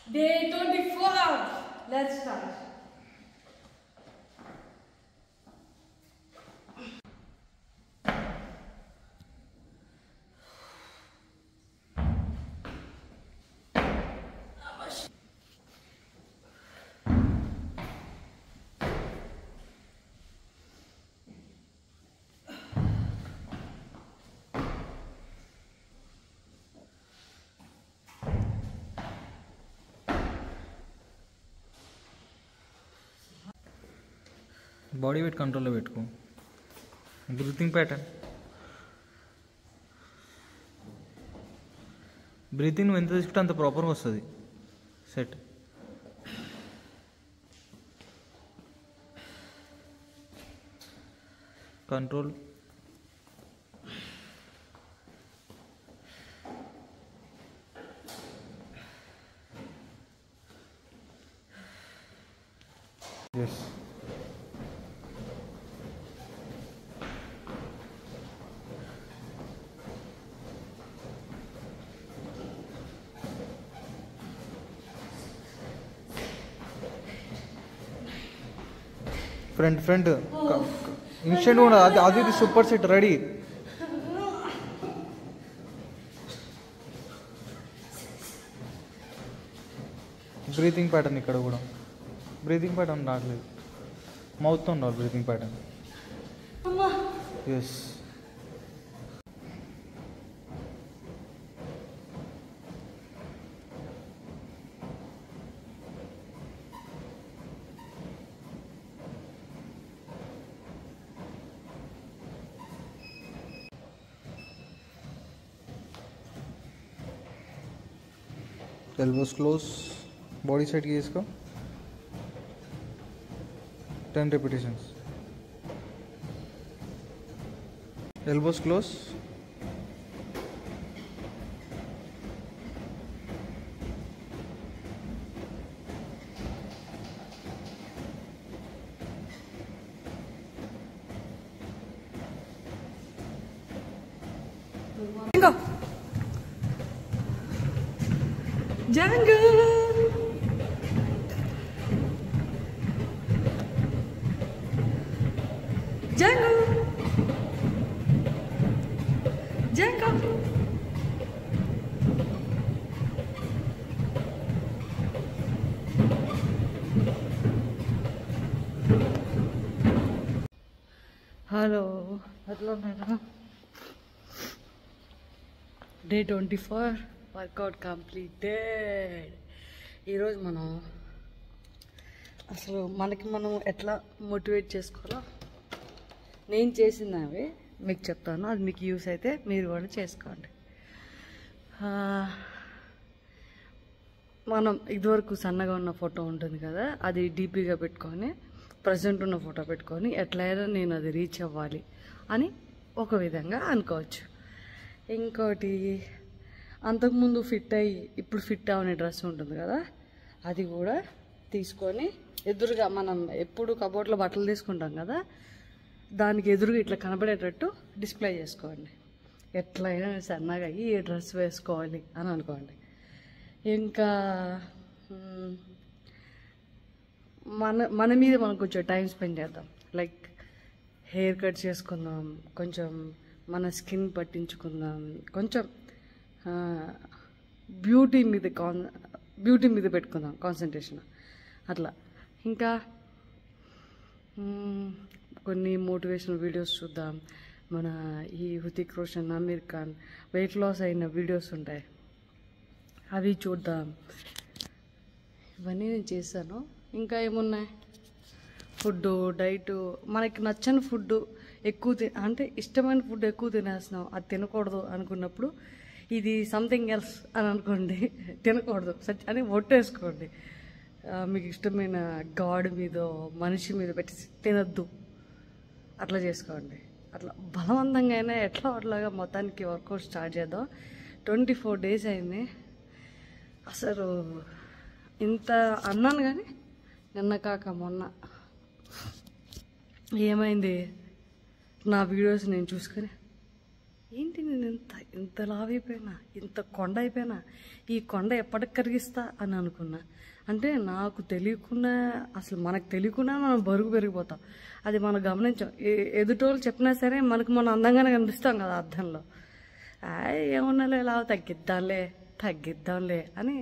Day 24. Let's start. Body weight కంట్రోల్లో పెట్టుకో. Breathing pattern, breathing నువ్వు ఎంత తీసుకుంటే అంత ప్రాపర్గా వస్తుంది. Set. Control. Yes. Front instant కూడా అది super set ready. Breathing pattern ఇక్కడ కూడా బ్రీతింగ్ ప్యాటర్న్ రావట్లేదు, మౌత్తో ఉండాలి breathing pattern. Yes. Elbows close, body సైడ్కి తీసుకో. 10 repetitions. Elbows close. Go. Django. Django. Django. Hello. Hello, madam. Day 24. Workout completed. ఈరోజు మనం అసలు మనం ఎట్లా మోటివేట్ చేసుకోవాలో నేను చేసినవి మీకు చెప్తాను. అది మీకు యూస్ అయితే మీరు కూడా చేసుకోండి. మనం ఇదివరకు సన్నగా ఉన్న ఫోటో ఉంటుంది కదా, అది డీపీగా పెట్టుకొని ప్రజెంట్ ఉన్న ఫోటో పెట్టుకొని ఎట్లయినా నేను అది రీచ్ అవ్వాలి అని ఒక విధంగా అనుకోవచ్చు. ఇంకోటి, అంతకుముందు ఫిట్ అయ్యి ఇప్పుడు ఫిట్ అవనే డ్రెస్ ఉంటుంది కదా, అది కూడా తీసుకొని ఎదురుగా మనం ఎప్పుడు కబోర్డ్లో బట్టలు తీసుకుంటాం కదా, దానికి ఎదురుగా ఇట్లా కనబడేటట్టు డిస్ప్లే చేసుకోండి. ఎట్లయినా సన్నగా ఈ డ్రెస్ వేసుకోవాలి అని అనుకోండి. ఇంకా మన మీద మనం కొంచెం టైం స్పెండ్ చేద్దాం. లైక్ హెయిర్ కట్ చేసుకుందాం, కొంచెం మన స్కిన్ పట్టించుకుందాం, కొంచెం బ్యూటీ మీద పెట్టుకుందాం కాన్సన్ట్రేషన్. అట్లా ఇంకా కొన్ని మోటివేషనల్ వీడియోస్ చూద్దాం. మన ఈ హృతిక్ రోషన్, ఆమీర్ ఖాన్ వెయిట్ లాస్ అయిన వీడియోస్ ఉంటాయి, అవి చూద్దాం. ఇవన్నీ నేను చేశాను. ఇంకా ఏమున్నాయి, ఫుడ్ డైట్, మనకి నచ్చని ఫుడ్ ఎక్కువ అంటే ఇష్టమైన ఫుడ్ ఎక్కువ తినేస్తున్నాం, అది తినకూడదు అనుకున్నప్పుడు ఇది సంథింగ్ ఎల్స్ అని అనుకోండి, తినకూడదు అని ఒట్టేసుకోండి. మీకు ఇష్టమైన గాడ్ మీదో మనిషి మీద పెట్టి తినద్దు, అట్లా చేసుకోండి. అట్లా బలవంతంగా అయినా ఎట్లా అట్లాగా మొత్తానికి వర్కౌట్ స్టార్ట్ చేద్దాం. 24 days అయింది. అసలు ఇంత అన్నాను కానీ నిన్న కాక మొన్న ఏమైంది, నా వీడియోస్ నేను చూసుకొని ఏంటి నేను ఇంత లావైపోయినా, ఇంత కొండ అయిపోయినా, ఈ కొండ ఎప్పటికి కరిగిస్తా అని అనుకున్నా. అంటే నాకు తెలియకుండా, అసలు మనకు తెలియకుండా మనం బరువు పెరిగిపోతాం. అది మనం గమనించాం. ఎదుటోళ్ళు చెప్పినా సరే మనకు మనం అందంగానే కనిపిస్తాం కదా అద్దంలో. ఏమన్నాలే లావు తగ్గిద్దాంలే అని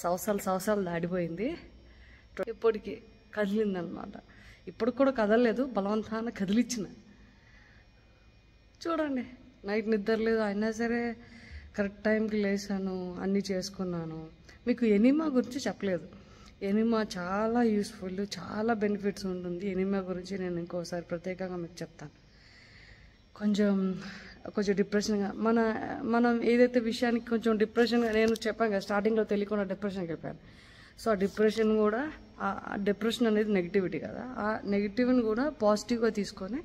సంవత్సరాలు దాడిపోయింది. ఇప్పటికి కదిలిందనమాట. ఇప్పుడు కూడా కదలలేదు, బలవంతాన కదిలిచ్చిన. చూడండి, నైట్ నిద్ర లేదు, అయినా సరే కరెక్ట్ టైంకి లేసాను, అన్నీ చేసుకున్నాను. మీకు ఎనిమా గురించి చెప్పలేదు. ఎనిమా చాలా యూస్ఫుల్, చాలా బెనిఫిట్స్ ఉంటుంది. ఎనిమా గురించి నేను ఇంకోసారి ప్రత్యేకంగా మీకు చెప్తాను. కొంచెం డిప్రెషన్గా మనం ఏదైతే విషయానికి కొంచెం డిప్రెషన్గా, నేను చెప్పాను కదా స్టార్టింగ్లో తెలియకుండా డిప్రెషన్కి వెళ్ళిపోయాను. సో ఆ డిప్రెషన్ కూడా, డిప్రెషన్ అనేది నెగిటివిటీ కదా, ఆ నెగిటివ్ని కూడా పాజిటివ్గా తీసుకొని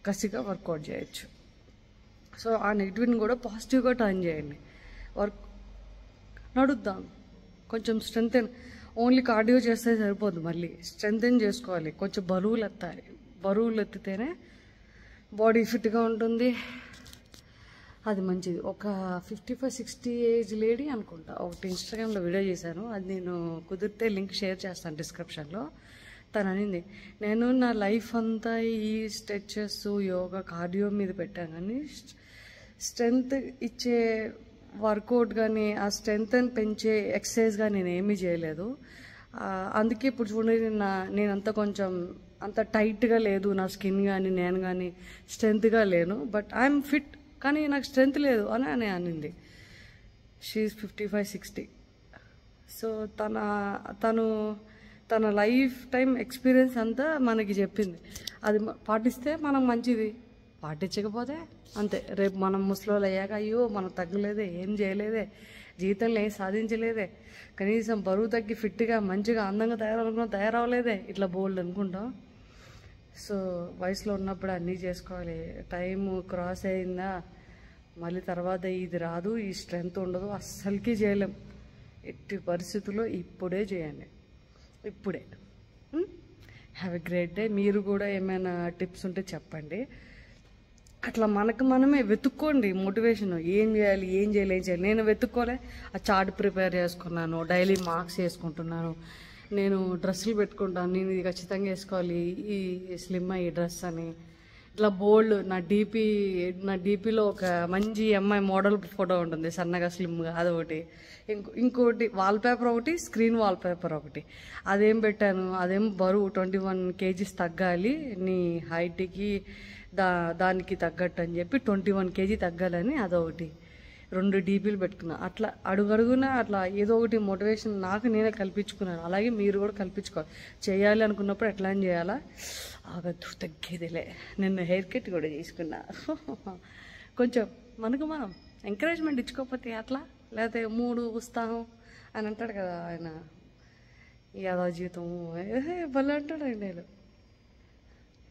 కసిగా వర్కౌట్ చేయొచ్చు. సో ఆ నెగిటివ్ని కూడా పాజిటివ్గా టర్న్ చేయండి. నడుద్దాం, కొంచెం స్ట్రెంగ్తెన్. ఓన్లీ కార్డియో చేస్తే సరిపోదు, మళ్ళీ స్ట్రెంగ్తెన్ చేసుకోవాలి. కొంచెం బరువులు ఎత్తాలి. బరువులు ఎత్తితేనే బాడీ ఫిట్గా ఉంటుంది. అది మంచిది. ఒక 55-60 ఏజ్ లేడీ అనుకుంటా, ఒకటి ఇన్స్టాగ్రామ్లో వీడియో చేశాను, అది నేను కుదిరితే లింక్ షేర్ చేస్తాను డిస్క్రిప్షన్లో. తను అనింది, నేను నా లైఫ్ అంతా ఈ స్ట్రెచెస్, యోగా, కార్డియో మీద పెట్టాను, కానీ స్ట్రెంగ్త్ ఇచ్చే వర్కౌట్ కానీ, ఆ స్ట్రెంగ్త్ని పెంచే ఎక్సర్సైజ్ కానీ నేను ఏమీ చేయలేదు. అందుకే ఇప్పుడు చూడండి, నేనంతా కొంచెం అంత టైట్గా లేదు నా స్కిన్ కానీ, నేను కానీ స్ట్రెంగ్త్గా లేను. బట్ ఐఎమ్ ఫిట్, కానీ నాకు స్ట్రెంగ్త్ లేదు అని అనింది. షీఈ్ 55-60. సో తన లైఫ్ టైం ఎక్స్పీరియన్స్ అంతా మనకి చెప్పింది. అది పాటిస్తే మనం మంచిది, పాటించకపోతే అంతే. రేపు మనం ముసలోళ్ళు అయ్యాక, అయ్యో మనం తగ్గలేదే, ఏం చేయలేదే, జీవితంలో ఏం సాధించలేదే, కనీసం బరువు తగ్గి ఫిట్గా మంచిగా అందంగా తయారవలేదే, ఇట్లా బోల్డ్ అనుకుంటాం. సో వయసులో ఉన్నప్పుడు అన్నీ చేసుకోవాలి. టైము క్రాస్ అయిందా మళ్ళీ తర్వాత ఇది రాదు, ఈ స్ట్రెంగ్త్ ఉండదు, అస్సలకి చేయలేం. ఎట్టి పరిస్థితుల్లో ఇప్పుడే చేయండి, ఇప్పుడే. Have a great day. మీరు కూడా ఏమైనా టిప్స్ ఉంటే చెప్పండి. అట్లా మనకు మనమే వెతుక్కోండి మోటివేషన్. ఏం చేయాలి, ఏం చేయాలి. నేను వెతుక్కోలే, ఆ చార్ట్ ప్రిపేర్ చేసుకున్నాను, డైలీ మార్క్స్ వేసుకుంటున్నాను. నేను డ్రెస్సులు పెట్టుకుంటాను, నేను ఇది ఖచ్చితంగా వేసుకోవాలి, ఈ స్లిమ్ ఈ డ్రెస్ అని. ఇట్లా బోల్డ్ నా డీపీలో ఒక మంచి అమ్మాయి మోడల్ ఫోటో ఉంటుంది, సన్నగా స్లిమ్గా, అదొకటి. ఇంకోటి వాల్పేపర్ ఒకటి, స్క్రీన్ వాల్పేపర్ ఒకటి. అదేం పెట్టాను, అదేం బరువు 21 kgs తగ్గాలి నీ హైట్కి, దానికి తగ్గట్టు అని చెప్పి 21 kg తగ్గాలని అదొకటి. 2 డీపీలు పెట్టుకున్నా. అట్లా అడుగడుగున అట్లా ఏదో ఒకటి మోటివేషన్ నాకు నేనే కల్పించుకున్నాను. అలాగే మీరు కూడా కల్పించుకోవాలి. చేయాలి అనుకున్నప్పుడు ఎట్లా అని చేయాలా, ఆగద్దు తగ్గేదిలే. నిన్న హెయిర్ కట్ కూడా చేసుకున్నా. కొంచెం మనకు మనం ఎంకరేజ్మెంట్ ఇచ్చుకోకపోతే అట్లా, లేకపోతే 3 ఉత్సాహం అని అంటాడు కదా ఆయన, యాదవ జీవితం భలే అంటాడు ఆయన. నేను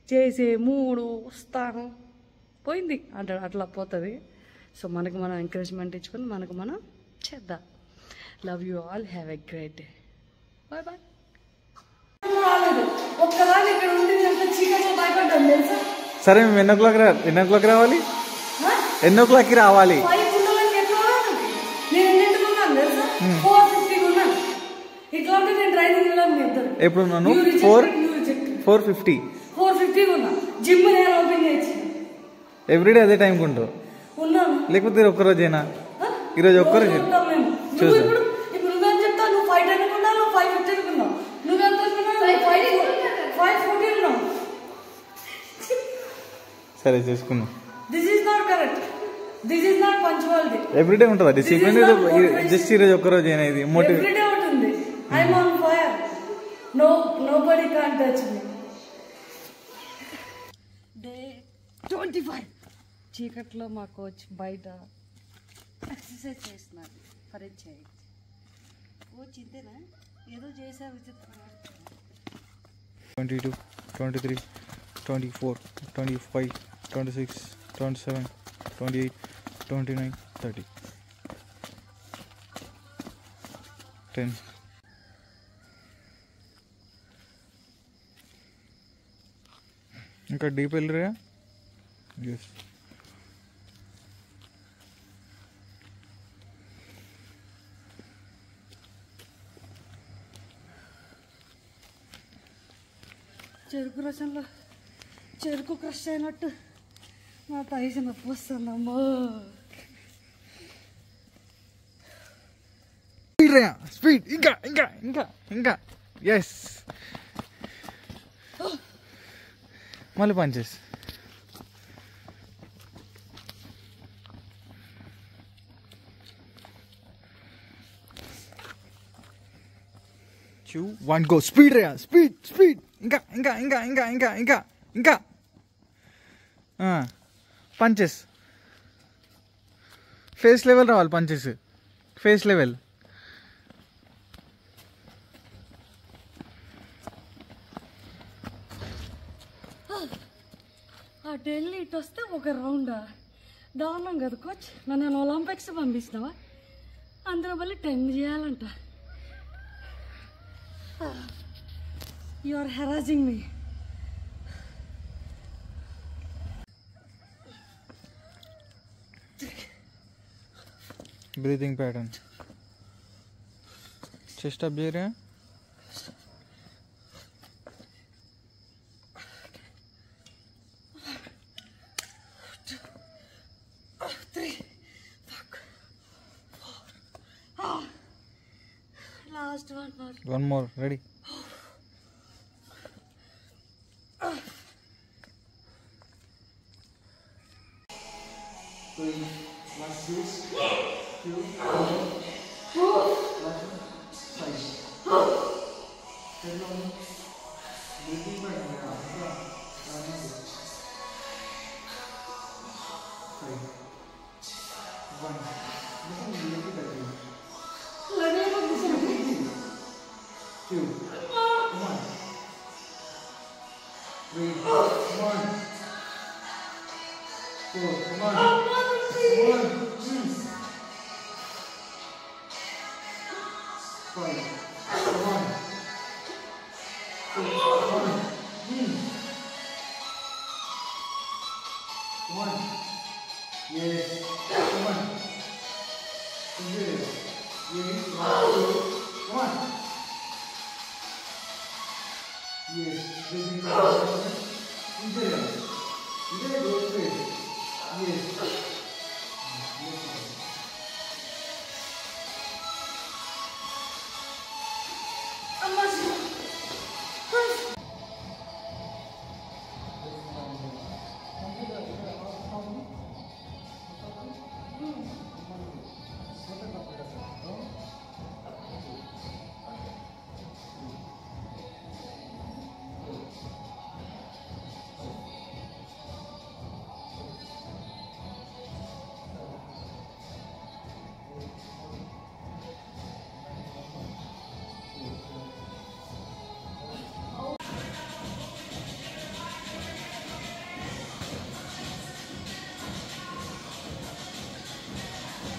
చేసే 3 ఉత్సాహం పోయింది అంటాడు, అట్లా పోతుంది. సో మనకు మనం ఎంకరేజ్మెంట్ ఇచ్చుకొని మనకు మనం చేద్దాం. Love you all, have a great day, bye bye. ఒక్కదాని ఇక్కడ ఉండి చీకట్లో భయపడ్డాను తెలుసా. సరే మేము ఎన్నో క్లాక్ రావాలి, ఎన్నో క్లాక్కి రావాలి. ఎప్పుడు ఉన్నాను? 4:50 ఉన్నా. జిమ్ నేను ఓపెన్ చేసి ఎవ్రీడే అదే టైంకి ఉంటావు, లేకపోతే ఒక్కరోజేనా? ఈరోజు ఒక్కరోజు చూసా. సరే చేసుకున్నాం. ఎవ్రీడే ఉంటుందా డిసిప్లిన్? జస్ట్ ఈరోజు ఒక్కరోజేనా ఇది మోటివేట్? డే 25 చీకట్లో మా కోచ్ బయట ఎక్సర్సైజ్ చేస్తున్నారు. ఫరెజ్ చేయండి కోచ్, ఇంతేనా ఏదో చేసా విచిత్రంగా. 22, 23, 24, 25, 26, 27, 28, 29, 30, 10. ఇంకా డీప్ వెళ్ళరా? ఎస్. చెరుకు రసంలో చెరుకు క్రష్ అయినట్టు నా థైస్ నొప్పి వస్తుందమ్మో. స్పీడ్ ఇంకా ఇంకా ఇంకా ఇంకా ఎస్ మళ్ళీ punches. Two one go. Speed రా, స్పీడ్ స్పీడ్ ఇంకా ఇంకా ఇంకా ఇంకా ఇంకా ఇంకా ఇంకా పంచెస్. ఫేస్ లెవెల్ రావాలి పంచెస్, ఫేస్ లెవెల్. ఆ ఢిల్లీ ఇటు వస్తే ఒక రౌండా దారుణం కదా కోచ్. నన్ను ఒలింపిక్స్ పంపిస్తున్నావా? అందులో మళ్ళీ 10 చేయాలంట. You are harassing me. Breathing pattern. Chest up చేయరా. Last one more. One more. Ready.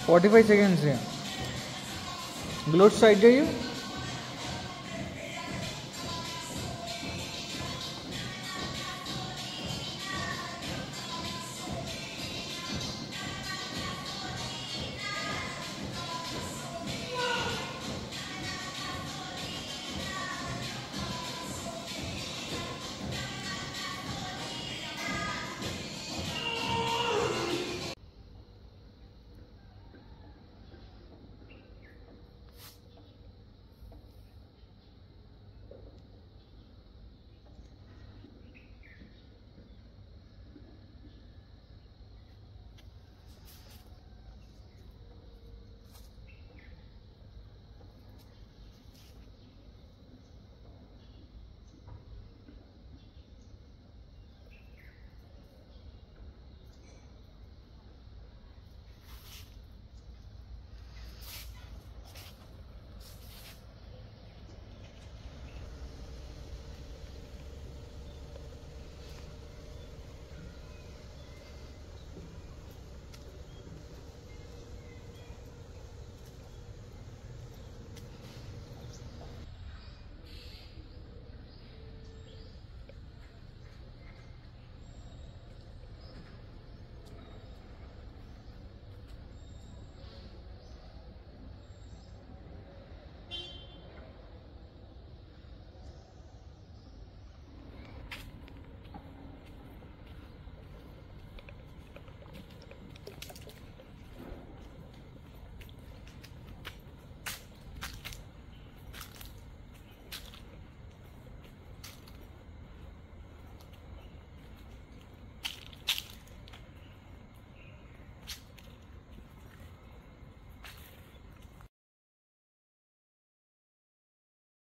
$45 seconds. Glutes side जाइए.